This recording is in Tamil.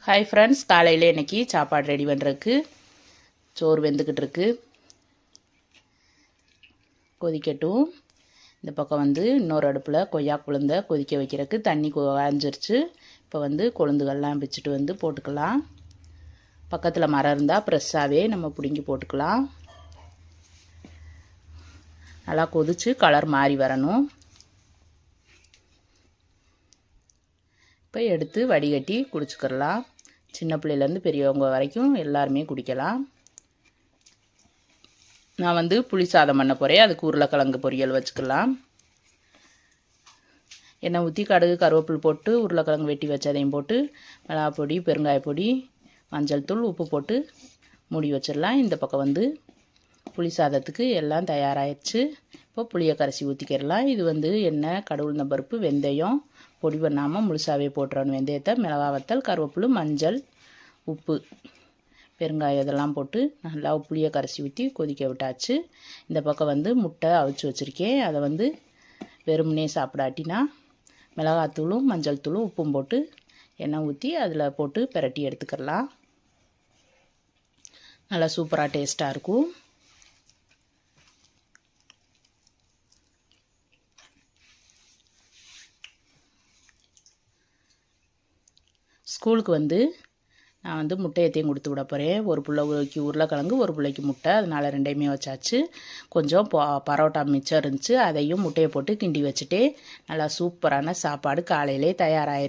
ஹாய் ஃப்ரெண்ட்ஸ், காலையில் இன்றைக்கி சாப்பாடு ரெடி பண்ணுறதுக்கு சோறு வெந்துக்கிட்டு இருக்கு. கொதிக்கட்டும். இந்த பக்கம் இன்னொரு அடுப்பில் கொய்யா கொழுந்தை கொதிக்க வைக்கிறதுக்கு தண்ணி காய்ஞ்சிருச்சு. இப்போ கொழுந்துகள்லாம் பிச்சுட்டு போட்டுக்கலாம். பக்கத்தில் மரம் இருந்தால் ஃப்ரெஷ்ஷாகவே நம்ம பிடுங்கி போட்டுக்கலாம். நல்லா கொதித்து கலர் மாறி வரணும். இப்போ எடுத்து வடிகட்டி குடிச்சுக்கிறலாம். சின்ன பிள்ளையிலேருந்து பெரியவங்க வரைக்கும் எல்லாருமே குடிக்கலாம். நான் புளி சாதம் பண்ண போகிறேன். அதுக்கு உருளைக்கிழங்கு பொரியல் வச்சுக்கலாம். எண்ணெய் ஊற்றி கடுகு கருவேப்பில் போட்டு உருளைக்கிழங்கு வெட்டி வச்சதையும் போட்டு மிளகாய் பொடி, பெருங்காய பொடி, மஞ்சள் தூள், உப்பு போட்டு மூடி வச்சிடலாம். இந்த பக்கம் புளி சாதத்துக்கு எல்லாம் தயாராகிடுச்சு. இப்போ புளியை கரைச்சி ஊற்றிக்கிடலாம். இது எண்ணெய், கடுகு, பருப்பு, வெந்தயம் பொடி பண்ணாமல் முழுசாகவே போட்டுறணும். வெந்தயத்தை, மிளகாய் வத்தல், கருவேப்பிலை, மஞ்சள், உப்பு, பெருங்காயம் இதெல்லாம் போட்டு நல்லா புளியை கரைச்சி ஊற்றி கொதிக்க விட்டாச்சு. இந்த பக்கம் முட்டை அவிச்சு வச்சுருக்கேன். அதை வெறுமனே சாப்பிடாட்டினா மிளகாத்தூளும் மஞ்சள் தூளும் உப்பும் போட்டு எண்ணெய் ஊற்றி அதில் போட்டு பிரட்டி எடுத்துக்கலாம். நல்லா சூப்பராக டேஸ்ட்டாக இருக்கும். ஸ்கூலுக்கு நான் முட்டையத்தையும் கொடுத்து விட போகிறேன். ஒரு பிள்ளைக்கு உருளைக்கிழங்கு, ஒரு பிள்ளைக்கு முட்டை, அதனால் ரெண்டையுமே வச்சாச்சு. கொஞ்சம் பரோட்டா மிச்சம் இருந்துச்சு, அதையும் முட்டையை போட்டு கிண்டி வச்சுட்டு நல்லா சூப்பரான சாப்பாடு காலையிலே தயாராகிடுச்சு.